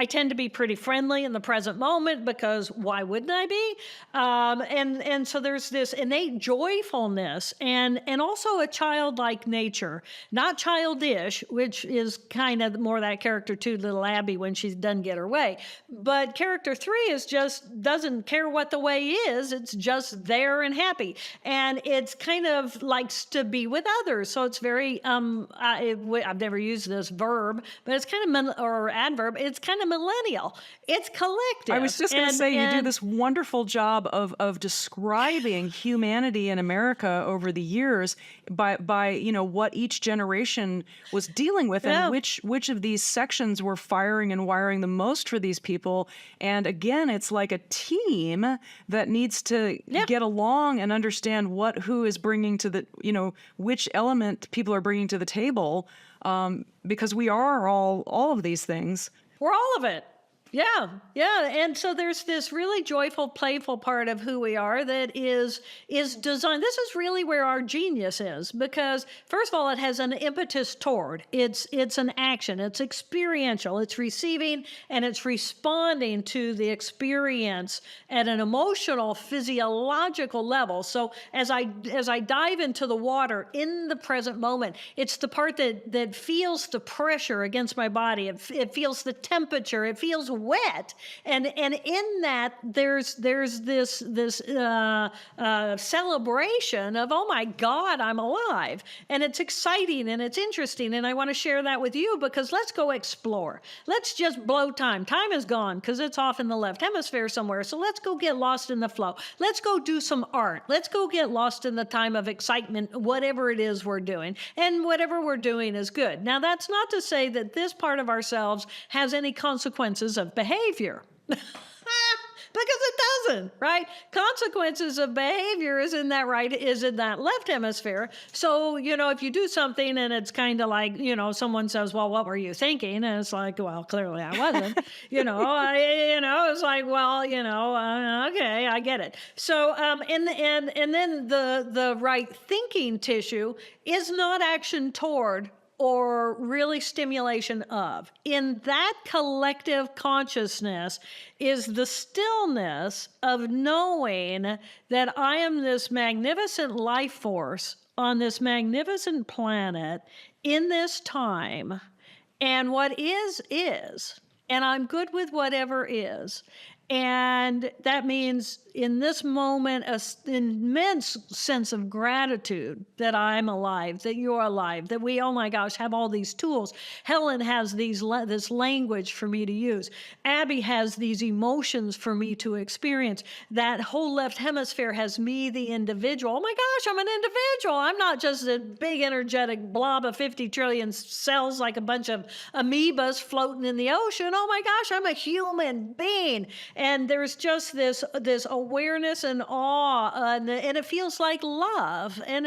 S2: tend to be pretty friendly in the present moment, because why wouldn't I be? And so there's this innate joyfulness and also a childlike nature, not childish, which is kind of more that character 2, little Abby, when she's done get her way. But character 3 is just doesn't care what the way is. It's just there and happy. And it's kind of likes to be with others. So it's very, I've never used this verb, but it's kind of, or adverb, it's kind of millennial. It's collective.
S1: I was just going to
S2: And-
S1: say, you do
S2: and-
S1: this wonderful job of describing humanity in America over the years by what each generation was dealing with,
S2: Yeah.
S1: and which of these sections were firing and wiring the most for these people. And again, it's like a team that needs to
S2: Yeah.
S1: get along and understand who is bringing to the which element people are bringing to the table, because we are all of these things.
S2: We're all of it. Yeah, yeah. And so there's this really joyful, playful part of who we are that is designed. This is really where our genius is, because first of all, it has an impetus toward. It's an action. It's experiential. It's receiving and it's responding to the experience at an emotional, physiological level. So as I dive into the water in the present moment, it's the part that feels the pressure against my body. It feels the temperature. It feels wet, and in that there's this celebration of, oh my God, I'm alive, and it's exciting and it's interesting, and I want to share that with you, because let's go explore. Let's just blow time. Time is gone because it's off in the left hemisphere somewhere. So let's go get lost in the flow. Let's go do some art. Let's go get lost in the time of excitement, whatever it is we're doing, and whatever we're doing is good. Now, that's not to say that this part of ourselves has any consequences of behavior. it doesn't, right? Consequences of behavior is in that right, is in that left hemisphere. So, if you do something and it's kind of like, someone says, well, what were you thinking? And it's like, well, clearly I wasn't, it's like, well, okay, I get it. So, and then the right thinking tissue is not action toward or really stimulation of. In that collective consciousness is the stillness of knowing that I am this magnificent life force on this magnificent planet in this time, and what is, and I'm good with whatever is. And that means in this moment, an immense sense of gratitude that I'm alive, that you're alive, that we, oh my gosh, have all these tools. Helen has this language for me to use. Abby has these emotions for me to experience. That whole left hemisphere has me, the individual. Oh my gosh, I'm an individual. I'm not just a big energetic blob of 50 trillion cells like a bunch of amoebas floating in the ocean. Oh my gosh, I'm a human being. And there's just this awareness and awe, and it feels like love. And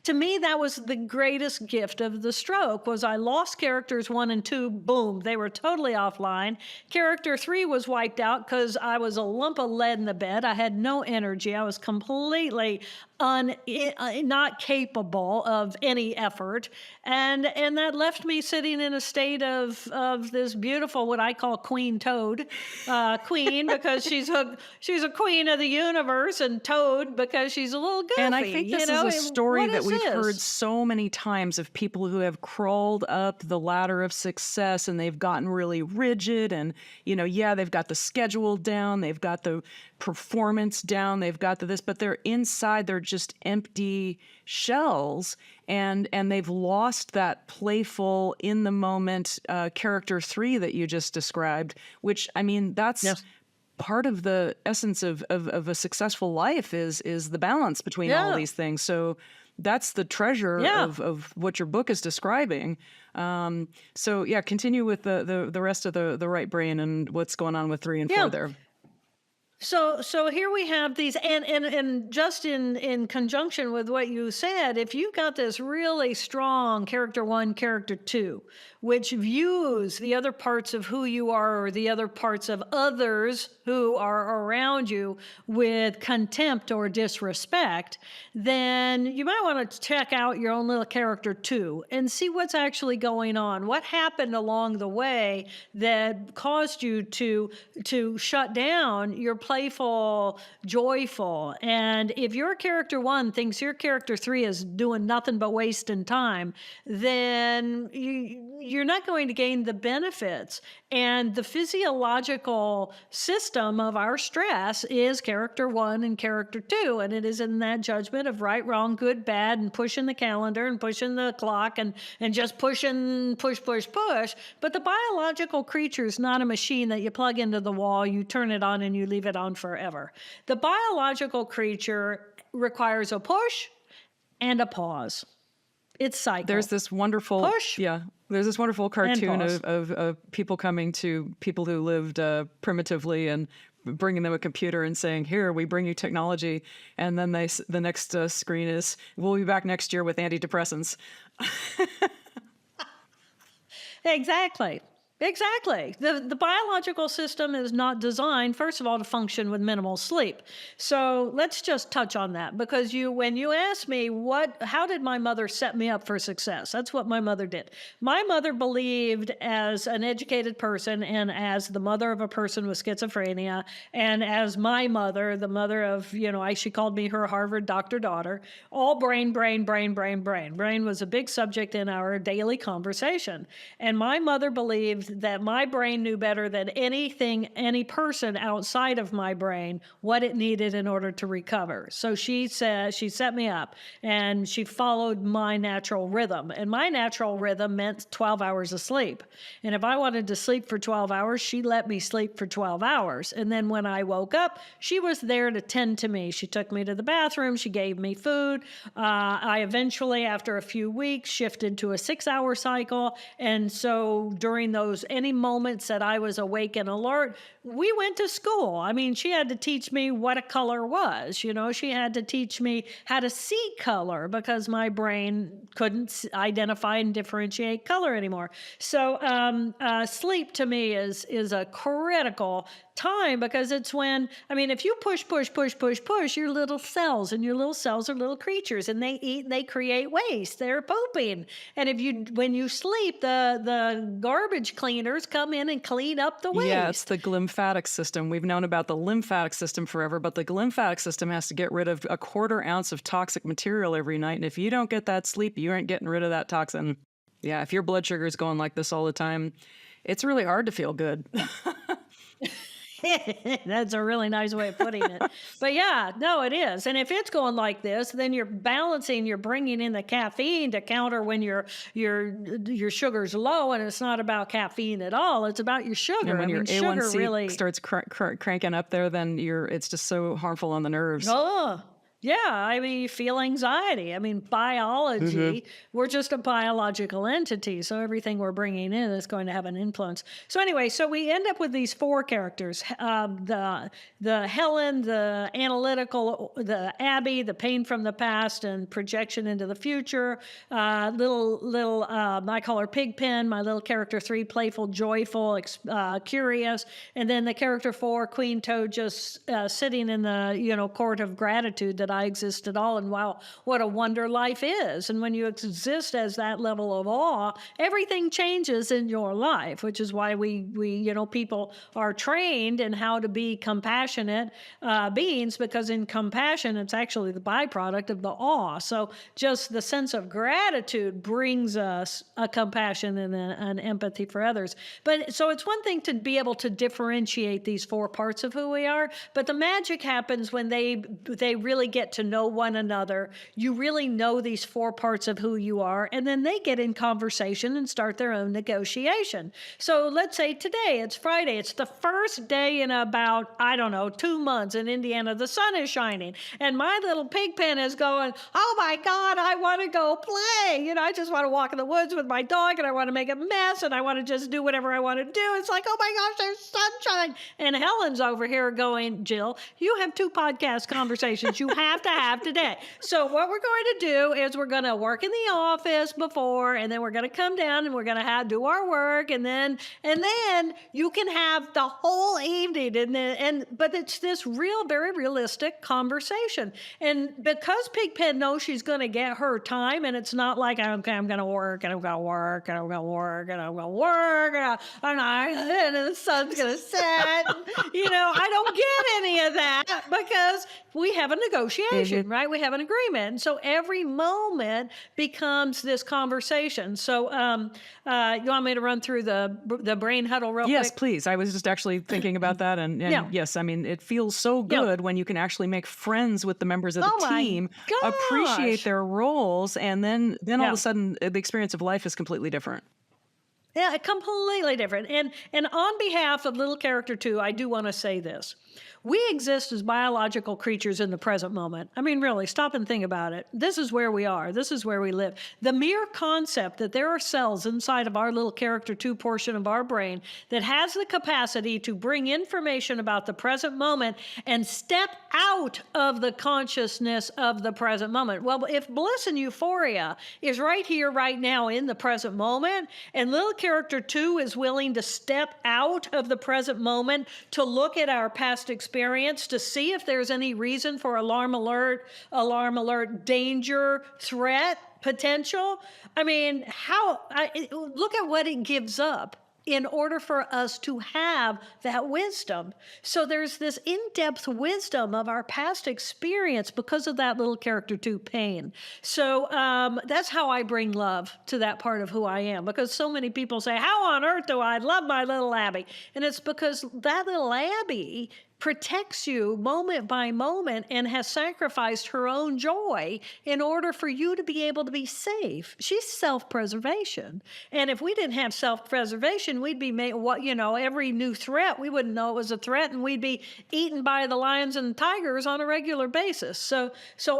S2: to me, that was the greatest gift of the stroke. Was I lost characters 1 and 2, boom, they were totally offline. Character 3 was wiped out because I was a lump of lead in the bed. I had no energy. I was completely not capable of any effort, and that left me sitting in a state of this beautiful, what I call queen toad, queen because she's a queen of the universe, and toad because she's a little goofy.
S1: And I think this is a story that we've heard so many times of people who have crawled up the ladder of success and they've gotten really rigid, and they've got the schedule down, they've got the performance down, they've got this, but they're inside, they're just empty shells, and they've lost that playful, in the moment character 3 that you just described, which, I mean, that's part of the essence of a successful life is the balance between all these things. So that's the treasure of what your book is describing. So continue with the rest of the right brain and what's going on with 3 and 4 there.
S2: So here we have these, and just in conjunction with what you said, if you've got this really strong character 1, character 2, which views the other parts of who you are or the other parts of others who are around you with contempt or disrespect, then you might want to check out your own little character 2 and see what's actually going on. What happened along the way that caused you to shut down your playful, joyful. And if your character 1 thinks your character 3 is doing nothing but wasting time, then you're not going to gain the benefits. And the physiological system of our stress is character 1 and character 2. And it is in that judgment of right, wrong, good, bad, and pushing the calendar and pushing the clock and just push. But the biological creature is not a machine that you plug into the wall, you turn it on, and you leave it on forever. The biological creature requires a push and a pause. It's cycle.
S1: There's this wonderful
S2: push.
S1: There's this wonderful cartoon of people coming to people who lived primitively and bringing them a computer and saying, "Here, we bring you technology," and then the next screen is, "We'll be back next year with antidepressants."
S2: Exactly. The biological system is not designed, first of all, to function with minimal sleep. So let's just touch on that, because when you ask me how did my mother set me up for success? That's what my mother did. My mother believed, as an educated person and as the mother of a person with schizophrenia, and as my mother, the mother of, she called me her Harvard doctor daughter, all brain. Brain was a big subject in our daily conversation. And my mother believed that my brain knew better than any person outside of my brain, what it needed in order to recover. So she set me up, and she followed my natural rhythm. And my natural rhythm meant 12 hours of sleep. And if I wanted to sleep for 12 hours, she let me sleep for 12 hours. And then when I woke up, she was there to tend to me. She took me to the bathroom. She gave me food. I eventually, after a few weeks, shifted to a 6-hour cycle. And so during those those any moments that I was awake and alert, we went to school. I mean, she had to teach me what a color was. She had to teach me how to see color because my brain couldn't identify and differentiate color anymore. So sleep to me is a critical time because it's when, I mean, if you push, push, push, push, push, your little cells, and your little cells are little creatures, and they eat and they create waste. They're pooping. And when you sleep, the garbage cleaners come in and clean up the waste.
S1: Yeah, it's the glymphatic system. We've known about the lymphatic system forever, but the glymphatic system has to get rid of a 1/4 ounce of toxic material every night. And if you don't get that sleep, you aren't getting rid of that toxin. Yeah, if your blood sugar is going like this all the time, it's really hard to feel good.
S2: That's a really nice way of putting it. But yeah, no, it is. And if it's going like this, then you're balancing, you're bringing in the caffeine to counter when your sugar's low, and it's not about caffeine at all. It's about your sugar.
S1: And when your
S2: sugar
S1: A1C
S2: really
S1: starts cranking up there, then it's just so harmful on the nerves.
S2: Oh, yeah. I mean, you feel anxiety. I mean, biology, we're just a biological entity. So everything we're bringing in is going to have an influence. So anyway, so we end up with these 4 characters, the Helen, the analytical, the Abby, the pain from the past and projection into the future. I call her Pigpen, my little character 3, playful, joyful, curious. And then the character 4, Queen Toad, just sitting in the, court of gratitude that I exist at all, and wow, what a wonder life is. And when you exist as that level of awe, everything changes in your life, which is why we people are trained in how to be compassionate beings, because in compassion, it's actually the byproduct of the awe. So just the sense of gratitude brings us a compassion and an empathy for others. But so it's one thing to be able to differentiate these 4 parts of who we are, but the magic happens when they really get to know one another. You really know these 4 parts of who you are, and then they get in conversation and start their own negotiation. So let's say today, it's Friday. It's the first day in about, 2 months in Indiana. The sun is shining, and my little Pigpen is going, oh my God, I want to go play. I just want to walk in the woods with my dog, and I want to make a mess, and I want to just do whatever I want to do. It's like, oh my gosh, there's sunshine. And Helen's over here going, Jill, you have 2 podcast conversations you have to have today. So what we're going to do is we're going to work in the office before, and then we're going to come down and we're going to do our work, and then you can have the whole evening, but it's this very realistic conversation. And because Pigpen knows she's going to get her time, and it's not like, okay, I'm going to work and I'm going to work and I'm going to work and I'm going to work and the sun's going to set. I don't get any of that because we have a negotiation, right? We have an agreement. And so every moment becomes this conversation. So you want me to run through the brain huddle real quick?
S1: Yes, please. I was just actually thinking about that. And
S2: Yeah.
S1: yes, I mean, it feels so good when you can actually make friends with the members of the
S2: Oh my
S1: team,
S2: gosh.
S1: appreciate their roles, and then all
S2: Yeah.
S1: of a sudden the experience of life is completely different.
S2: Yeah, completely different. And on behalf of little character 2, I do want to say this. We exist as biological creatures in the present moment. I mean, really, stop and think about it. This is where we are. This is where we live. The mere concept that there are cells inside of our little character 2 portion of our brain that has the capacity to bring information about the present moment and step out of the consciousness of the present moment. Well, if bliss and euphoria is right here, right now, in the present moment, and little character 2 is willing to step out of the present moment to look at our past experience, to see if there's any reason for alarm alert, danger, threat, potential. I mean, look at what it gives up in order for us to have that wisdom. So there's this in-depth wisdom of our past experience because of that little character 2 pain. So that's how I bring love to that part of who I am, because so many people say, how on earth do I love my little Abby? And it's because that little Abby protects you moment by moment and has sacrificed her own joy in order for you to be able to be safe. She's self-preservation. And if we didn't have self-preservation, we'd be every new threat, we wouldn't know it was a threat, and we'd be eaten by the lions and tigers on a regular basis. So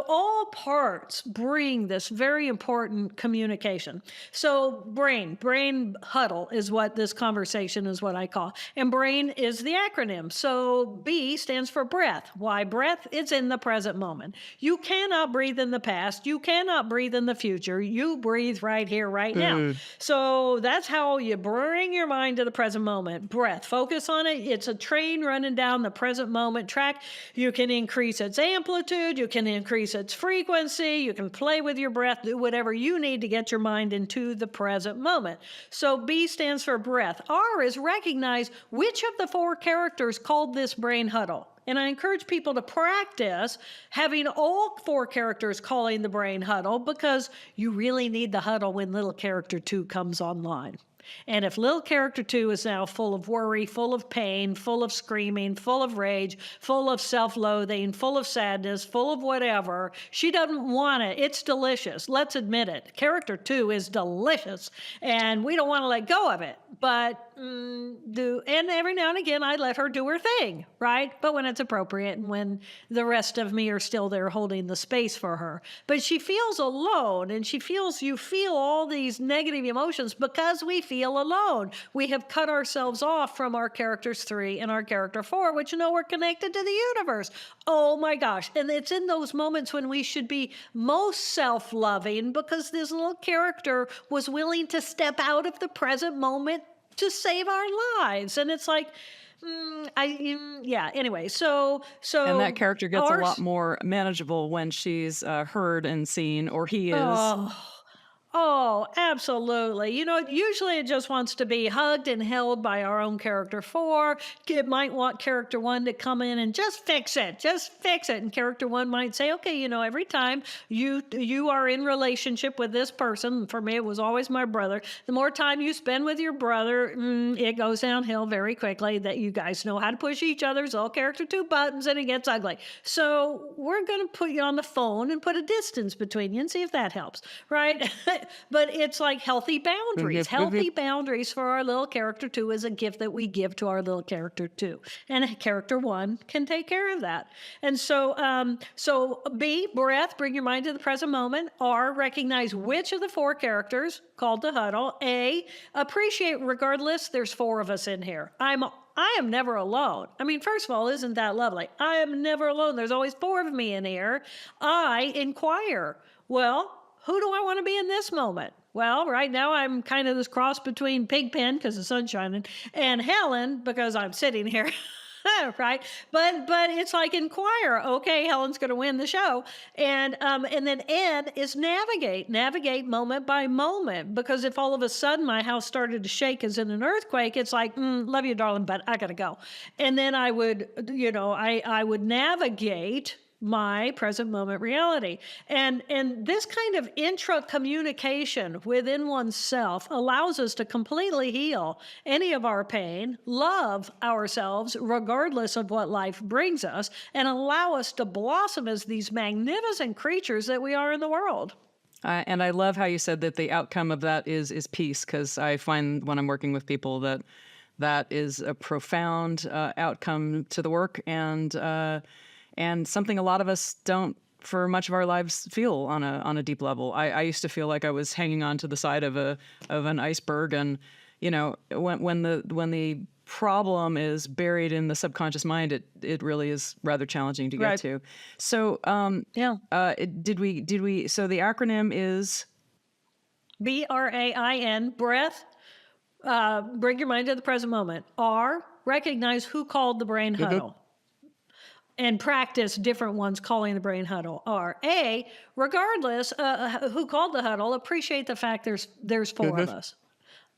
S2: all parts bring this very important communication. So brain huddle is what this conversation is what I call. And brain is the acronym. So B stands for breath. Why breath? It's in the present moment. You cannot breathe in the past. You cannot breathe in the future. You breathe right here, right now. So that's how you bring your mind to the present moment. Breath. Focus on it. It's a train running down the present moment track. You can increase its amplitude. You can increase its frequency. You can play with your breath. Do whatever you need to get your mind into the present moment. So B stands for breath. R is recognize which of the four characters called this brain huddle. And I encourage people to practice having all four characters calling the brain huddle, because you really need the huddle when little character 2 comes online. And if little character 2 is now full of worry, full of pain, full of screaming, full of rage, full of self-loathing, full of sadness, full of whatever, she doesn't want it. It's delicious. Let's admit it. Character 2 is delicious, and we don't want to let go of it. But and every now and again, I let her do her thing, right? But when it's appropriate and when the rest of me are still there holding the space for her. But she feels alone, and you feel all these negative emotions because we feel alone. We have cut ourselves off from our characters 3 and our character 4, which know we're connected to the universe. Oh my gosh. And it's in those moments when we should be most self-loving, because this little character was willing to step out of the present moment to save our lives. And it's like, anyway, so
S1: And that character gets a
S2: ours-
S1: lot more manageable when she's heard and seen, or he is.
S2: Oh, absolutely. Usually it just wants to be hugged and held by our own character 4. It might want character 1 to come in and just fix it. Just fix it. And character 1 might say, okay, every time you are in relationship with this person, for me it was always my brother, the more time you spend with your brother, it goes downhill very quickly. That you guys know how to push each other's all character 2 buttons, and it gets ugly. So we're going to put you on the phone and put a distance between you and see if that helps, right? But it's like healthy boundaries. Healthy boundaries for our little character 2 is a gift that we give to our little character 2. And character 1 can take care of that. And so B, breath, bring your mind to the present moment. R, recognize which of the 4 characters called the huddle. A, appreciate regardless, there's 4 of us in here. I am never alone. I mean, first of all, isn't that lovely? I am never alone. There's always 4 of me in here. I inquire. Well, who do I want to be in this moment? Well, right now I'm kind of this cross between Pigpen, because the sun's shining, and Helen, because I'm sitting here. Right? But it's like inquire. Okay, Helen's going to win the show. And then N is navigate moment by moment. Because if all of a sudden my house started to shake as in an earthquake, it's like, love you, darling, but I got to go. And then I would, I would navigate my present moment reality. And this kind of intra-communication within oneself allows us to completely heal any of our pain, love ourselves regardless of what life brings us, and allow us to blossom as these magnificent creatures that we are in the world.
S1: And I love how you said that the outcome of that is peace, because I find when I'm working with people that is a profound outcome to the work, and something a lot of us don't, for much of our lives, feel on a deep level. I used to feel like I was hanging on to the side of an iceberg, and when the problem is buried in the subconscious mind, it really is rather challenging to get to. So did we? So the acronym is
S2: BRAIN, breath. Bring your mind to the present moment. R, recognize who called the brain huddle. And practice different ones calling the brain huddle. R, A, regardless who called the huddle, appreciate the fact there's 4 of us.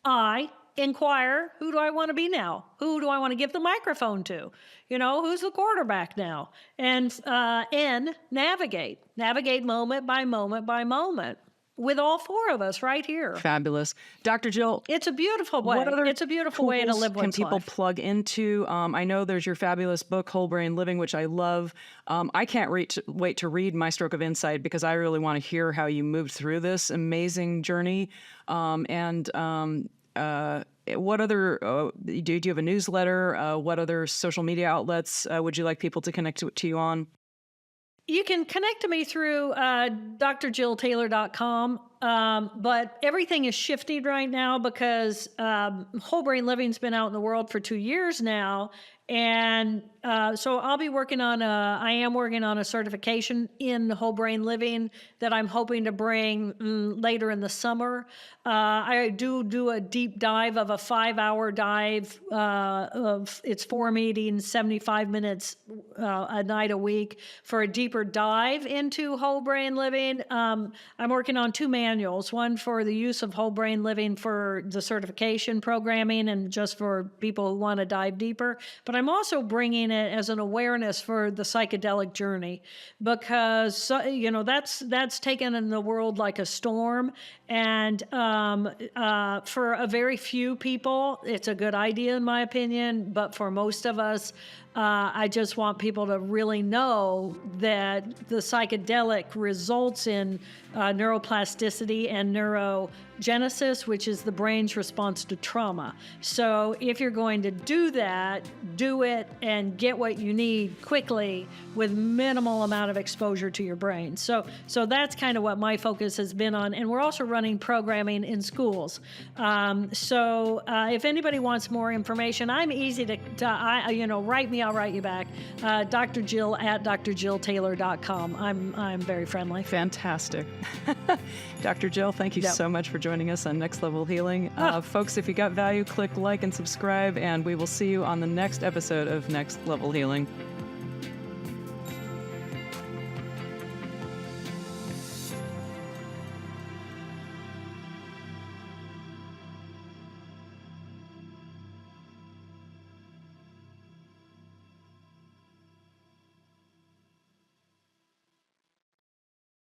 S2: I, inquire, who do I want to be now? Who do I want to give the microphone to? Who's the quarterback now? And N, navigate moment by moment by moment. with all four of us right here.
S1: Fabulous. Dr. Jill,
S2: It's a beautiful way.
S1: what other
S2: It's a beautiful way to
S1: tools
S2: live
S1: can
S2: one's
S1: people
S2: life.
S1: plug into? I know there's your fabulous book, Whole Brain Living, which I love. I can't wait to read My Stroke of Insight because I really want to hear how you moved through this amazing journey. What other, do you have a newsletter? What other social media outlets would you like people to connect to you on?
S2: You can connect to me through drjilltaylor.com. But everything is shifting right now because Whole Brain Living's been out in the world for 2 years now. And so I am working on a certification in Whole Brain Living that I'm hoping to bring later in the summer. I do a deep dive of a 5-hour dive it's 4 meetings, 75 minutes a night a week for a deeper dive into Whole Brain Living. I'm working on 2 manuals, one for the use of Whole Brain Living for the certification programming and just for people who want to dive deeper. But I'm also bringing it as an awareness for the psychedelic journey because, that's taken in the world like a storm. And for a very few people, it's a good idea, in my opinion. But for most of us, I just want people to really know that the psychedelic results in neuroplasticity and neurogenesis, which is the brain's response to trauma. So if you're going to do that, do it and get what you need quickly with minimal amount of exposure to your brain. So that's kind of what my focus has been on. And we're also running programming in schools. If anybody wants more information, I'm easy to write me, I'll write you back. Dr. Jill at drjilltaylor.com. I'm very friendly.
S1: Fantastic. Dr. Jill, thank you so much for joining us on Next Level Healing. Folks, if you got value, click like and subscribe, and we will see you on the next episode of Next Level Healing.